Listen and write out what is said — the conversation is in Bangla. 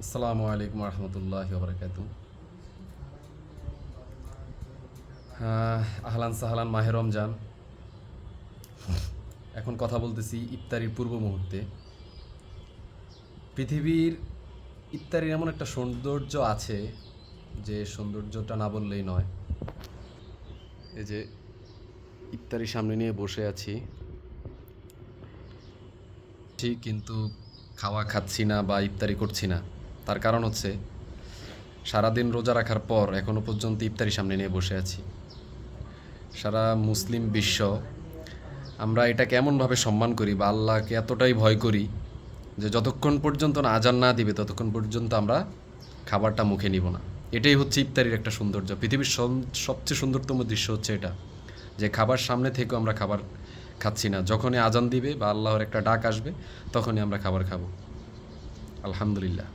আসসালামু আলাইকুম রহমতুল্লাহ বরকাত। আহলান সাহলান মাহে রমজান। এখন কথা বলতেছি ইফতারির পূর্ব মুহূর্তে। পৃথিবীর ইফতারির এমন একটা সৌন্দর্য আছে যে সৌন্দর্যটা না বললেই নয়। এই যে ইফতারি সামনে নিয়ে বসে আছি, ঠিক কিন্তু খাওয়া খাচ্ছি না বা ইফতারি করছি না। তার কারণ হচ্ছে সারাদিন রোজা রাখার পর এখনো পর্যন্ত ইফতারি সামনে নিয়ে বসে আছি। সারা মুসলিম বিশ্ব আমরা এটাকে এমনভাবে সম্মান করি বা আল্লাহকে এতটাই ভয় করি যে যতক্ষণ পর্যন্ত না আজান না দিবে ততক্ষণ পর্যন্ত আমরা খাবারটা মুখে নিব না। এটাই হচ্ছে ইফতারির একটা সৌন্দর্য। পৃথিবীর সবচেয়ে সুন্দরতম দৃশ্য হচ্ছে এটা, যে খাবার সামনে থেকেও আমরা খাবার খাচ্ছি না। যখনই আজান দিবে বা আল্লাহর একটা ডাক আসবে তখনই আমরা খাবার খাবো। আলহামদুলিল্লাহ।